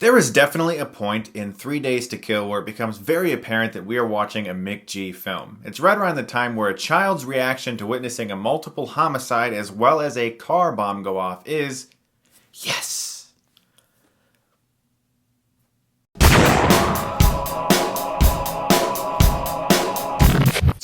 There is definitely a point in 3 Days to Kill where it becomes very apparent that we are watching a McG film. It's right around the time where a child's reaction to witnessing a multiple homicide as well as a car bomb go off is, yes!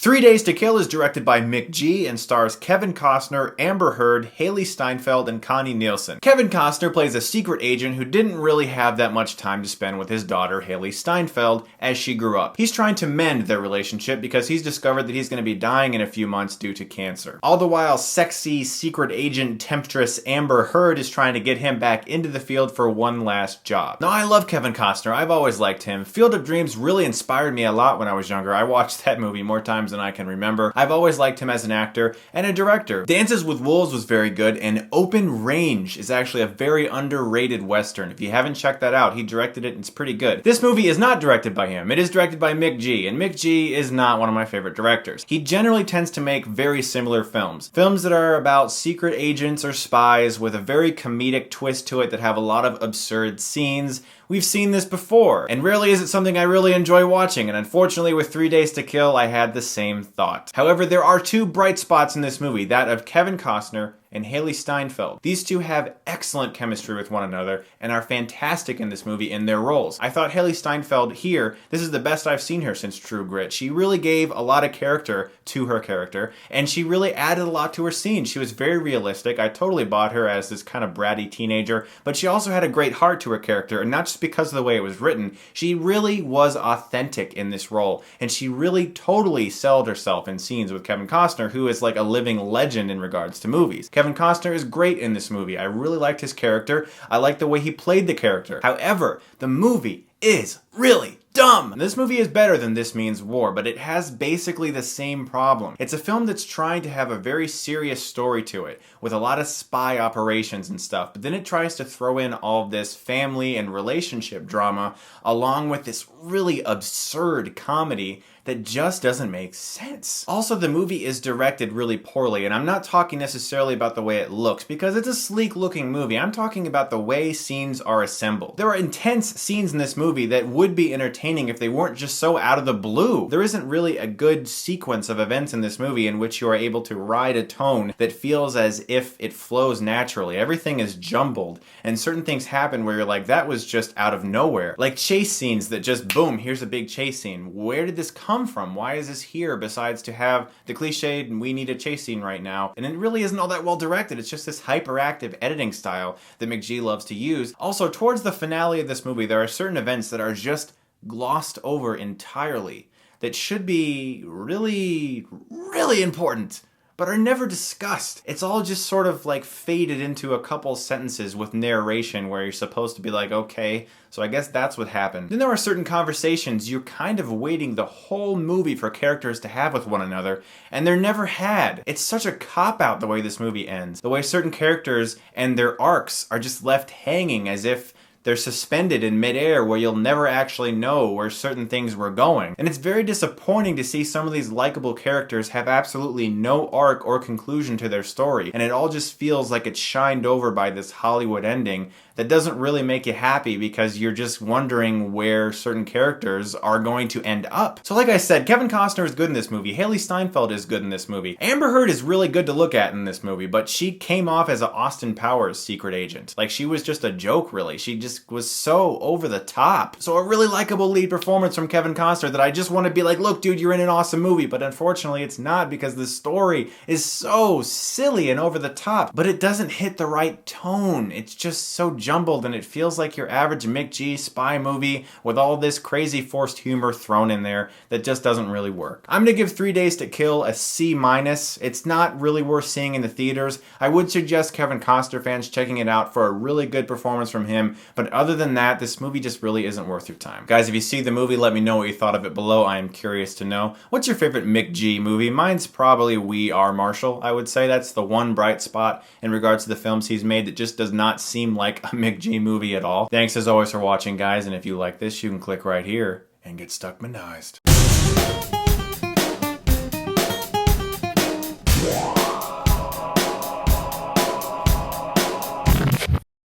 3 Days to Kill is directed by McG and stars Kevin Costner, Amber Heard, Hailee Steinfeld, and Connie Nielsen. Kevin Costner plays a secret agent who didn't really have that much time to spend with his daughter, Hailee Steinfeld, as she grew up. He's trying to mend their relationship because he's discovered that he's going to be dying in a few months due to cancer. All the while, sexy secret agent temptress Amber Heard is trying to get him back into the field for one last job. Now, I love Kevin Costner. I've always liked him. Field of Dreams really inspired me a lot when I was younger. I watched that movie more times than I can remember. I've always liked him as an actor and a director. Dances with Wolves was very good, and Open Range is actually a very underrated Western. If you haven't checked that out, he directed it and it's pretty good. This movie is not directed by him. It is directed by McG, and McG is not one of my favorite directors. He generally tends to make very similar films. Films that are about secret agents or spies with a very comedic twist to it that have a lot of absurd scenes. We've seen this before, and rarely is it something I really enjoy watching, and unfortunately with 3 Days to Kill, I had the same thought. However, there are two bright spots in this movie, that of Kevin Costner and Hailee Steinfeld. These two have excellent chemistry with one another and are fantastic in this movie in their roles. I thought Hailee Steinfeld here, this is the best I've seen her since True Grit. She really gave a lot of character to her character, and she really added a lot to her scenes. She was very realistic. I totally bought her as this kind of bratty teenager, but she also had a great heart to her character, and not just because of the way it was written. She really was authentic in this role, and she really totally sold herself in scenes with Kevin Costner, who is like a living legend in regards to movies. Kevin Costner is great in this movie. I really liked his character. I liked the way he played the character. However, the movie is really dumb. This movie is better than This Means War, but it has basically the same problem. It's a film that's trying to have a very serious story to it, with a lot of spy operations and stuff, but then it tries to throw in all of this family and relationship drama along with this really absurd comedy that just doesn't make sense. Also, the movie is directed really poorly, and I'm not talking necessarily about the way it looks, because it's a sleek looking movie. I'm talking about the way scenes are assembled. There are intense scenes in this movie that would be entertaining if they weren't just so out of the blue. There isn't really a good sequence of events in this movie in which you are able to ride a tone that feels as if it flows naturally. Everything is jumbled, and certain things happen where you're like, that was just out of nowhere. Like chase scenes that just, boom, here's a big chase scene. Where did this come from? Why is this here besides to have the cliched, we need a chase scene right now? And it really isn't all that well directed. It's just this hyperactive editing style that McG loves to use. Also, towards the finale of this movie, there are certain events that are just glossed over entirely that should be really, really important, but are never discussed. It's all just sort of like faded into a couple sentences with narration where you're supposed to be like, okay, so I guess that's what happened. Then there are certain conversations you're kind of waiting the whole movie for characters to have with one another, and they're never had. It's such a cop-out the way this movie ends. The way certain characters and their arcs are just left hanging as if they're suspended in midair where you'll never actually know where certain things were going. And it's very disappointing to see some of these likable characters have absolutely no arc or conclusion to their story. And it all just feels like it's shined over by this Hollywood ending that doesn't really make you happy because you're just wondering where certain characters are going to end up. So like I said, Kevin Costner is good in this movie. Hailee Steinfeld is good in this movie. Amber Heard is really good to look at in this movie, but she came off as an Austin Powers secret agent. Like, she was just a joke, really. She just was so over the top. So a really likable lead performance from Kevin Costner that I just want to be like, look, dude, you're in an awesome movie. But unfortunately, it's not, because the story is so silly and over the top, but it doesn't hit the right tone. It's just so jumbled, and it feels like your average McG spy movie with all this crazy forced humor thrown in there that just doesn't really work. I'm gonna give 3 Days to Kill a C-. It's not really worth seeing in the theaters. I would suggest Kevin Costner fans checking it out for a really good performance from him, but other than that, this movie just really isn't worth your time. Guys, if you see the movie, let me know what you thought of it below. I am curious to know. What's your favorite McG movie? Mine's probably We Are Marshall. I would say that's the one bright spot in regards to the films he's made that just does not seem like a McG movie at all. Thanks as always for watching, guys, and if you like this, you can click right here and get Stuckmanized.